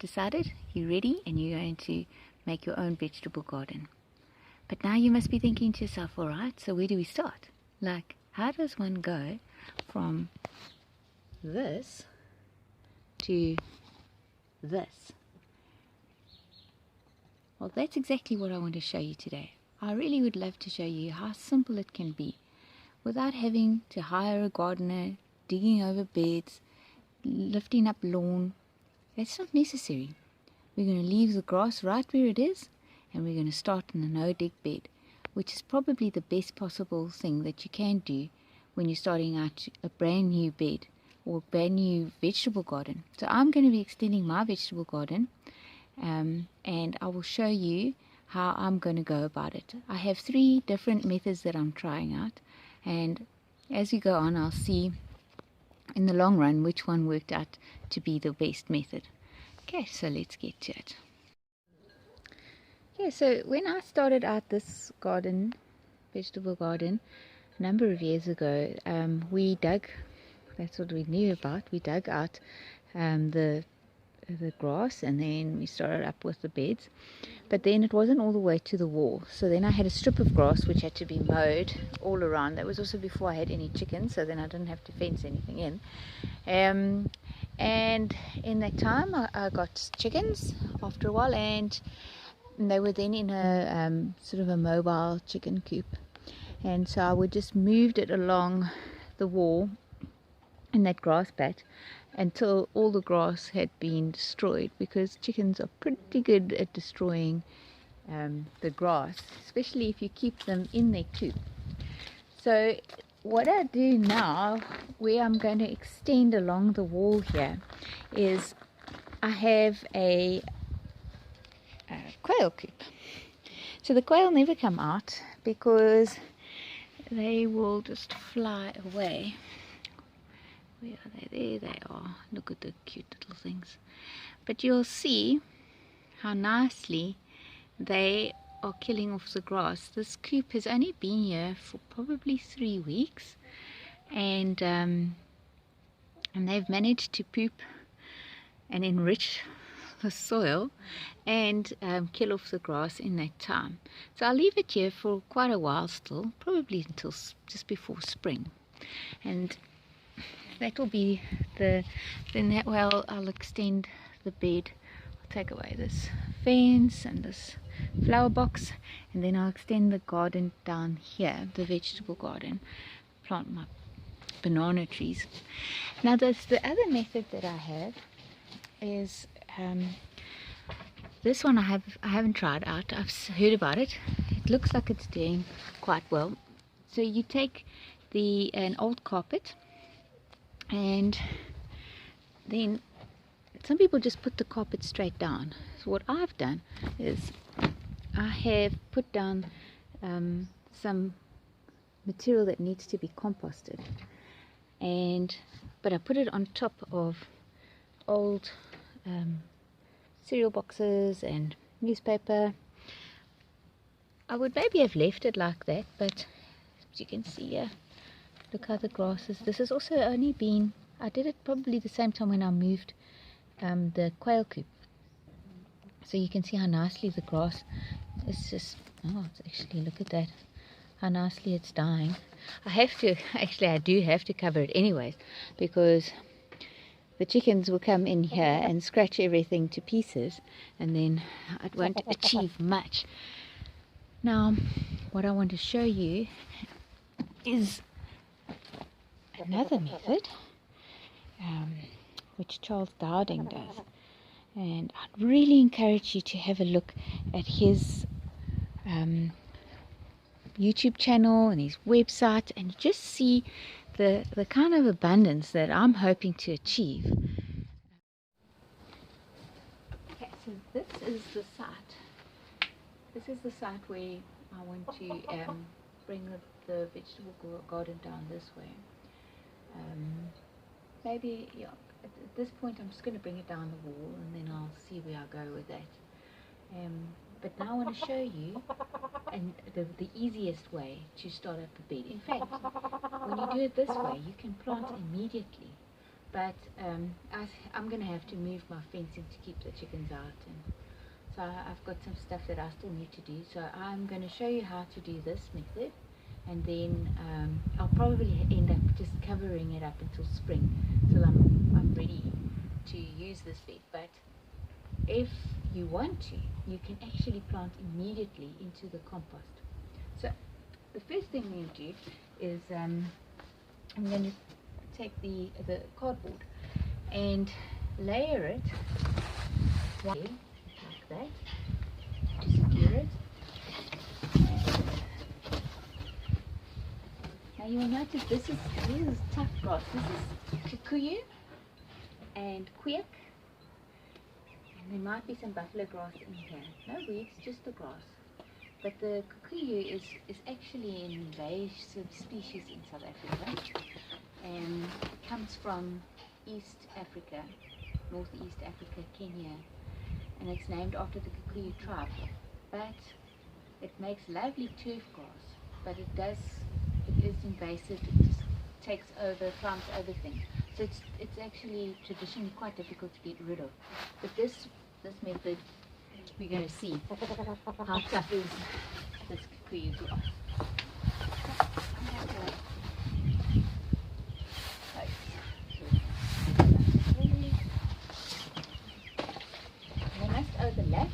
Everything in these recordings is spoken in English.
decided you're ready and you're going to make your own vegetable garden. But now you must be thinking to yourself, all right, so where do we start? Like, how does one go from this to this? Well, that's exactly what I want to show you today. I really would love to show you how simple it can be without having to hire a gardener, digging over beds, lifting up lawn. That's not necessary. We're going to leave the grass right where it is, and we're going to start in a no-dig bed, which is probably the best possible thing that you can do when you're starting out a brand new bed or brand new vegetable garden. So I'm going to be extending my vegetable garden, and I will show you how I'm going to go about it. I have 3 different methods that I'm trying out, and as we go on, I'll see in the long run which one worked out to be the best method. Okay, so let's get to it. Okay, so when I started out this garden, vegetable garden, a number of years ago, we dug, that's what we knew about, we dug out the grass, and then we started up with the beds, but then it wasn't all the way to the wall. So then I had a strip of grass which had to be mowed all around. That was also before I had any chickens, so then I didn't have to fence anything in. And in that time I got chickens after a while, and they were then in a sort of a mobile chicken coop, and so I would just moved it along the wall in that grass patch until all the grass had been destroyed, because chickens are pretty good at destroying the grass, especially if you keep them in their coop. So what I do now, where I'm going to extend along the wall here, is I have a quail coop. So the quail never come out because they will just fly away. Where are they? There they are. Look at the cute little things. But you'll see how nicely they are killing off the grass. This coop has only been here for probably 3 weeks, and they've managed to poop and enrich the soil and kill off the grass in that time. So I'll leave it here for quite a while still, probably until just before spring, and that will be then that way I'll extend the bed. I'll take away this fence and this flower box, and then I'll extend the garden down here, the vegetable garden, plant my banana trees. Now the other method that I have is this one I haven't tried out. I've heard about it. It looks like it's doing quite well. So you take an old carpet, and then some people just put the carpet straight down. So what I've done is I have put down some material that needs to be composted, but I put it on top of old cereal boxes and newspaper. I would maybe have left it like that, but as you can see here, look how the grass is. This has also only been, I did it probably the same time when I moved the quail coop. So you can see how nicely the grass is just, oh, it's actually, look at that, how nicely it's dying. I do have to cover it anyways, because the chickens will come in here and scratch everything to pieces, and then it won't achieve much. Now, what I want to show you is another method, which Charles Dowding does, and I'd really encourage you to have a look at his YouTube channel and his website, and just see the kind of abundance that I'm hoping to achieve. Okay, so this is the site. This is the site where I want to bring the vegetable garden down this way. Maybe, yeah, at this point I'm just going to bring it down the wall, and then I'll see where I go with that. But now I want to show you the easiest way to start up a bed. In fact, when you do it this way, you can plant immediately but I'm going to have to move my fencing to keep the chickens out, and so I've got some stuff that I still need to do. So I'm going to show you how to do this method, and then I'll probably end up just covering it up until spring, till I'm ready to use this bed. But if you want to, you can actually plant immediately into the compost. So the first thing we do is I'm going to take the cardboard and layer it like that to secure it. Now you will notice this is tough grass. This is kikuyu and quick, and there might be some buffalo grass in here. No weeds, just the grass. But the kikuyu is actually an invasive species in South Africa, and comes from East Africa, Northeast Africa, Kenya, and it's named after the Kikuyu tribe. But it makes lovely turf grass, but it is invasive. It just takes over, climbs over things. So it's actually traditionally quite difficult to get rid of. But this method, we're going to see how tough is this Kikuyu grass. We must overlap.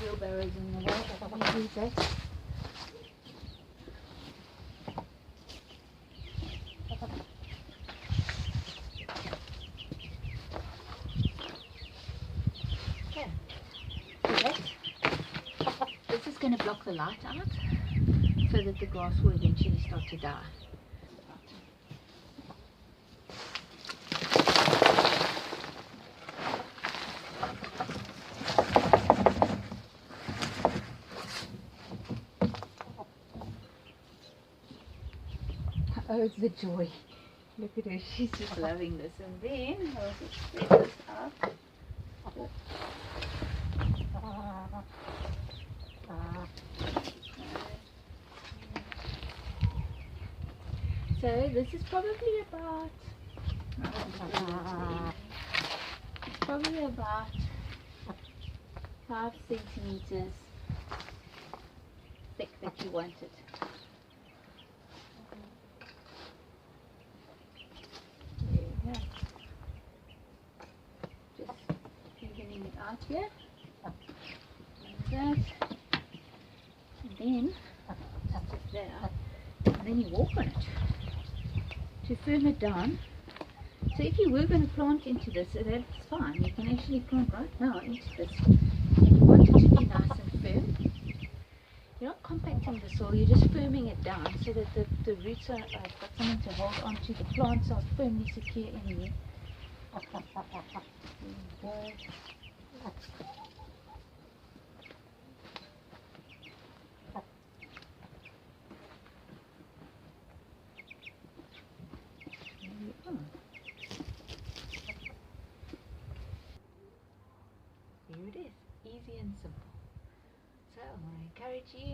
Wheelbarrows in the way, but we use that. Okay. This is going to block the light out so that the grass will eventually start to die. Oh, it's the joy. Look at her, she's just loving this. And then I'll just spread this out. So this is probably about 5 centimeters thick that you want it. Just evening it out here, like that, and then just put that out, and then you walk on it to firm it down. So if you were going to plant into this, that's fine. You can actually plant right now into this. If you want it to be nice and firm, you're not compacting the soil, you're just firming it down so that the roots are got something to hold onto. The plants are firmly secure in there. There it is, easy and simple. So I want to encourage you,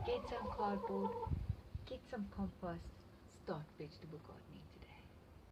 get some cardboard, get some compost, start vegetable gardening today.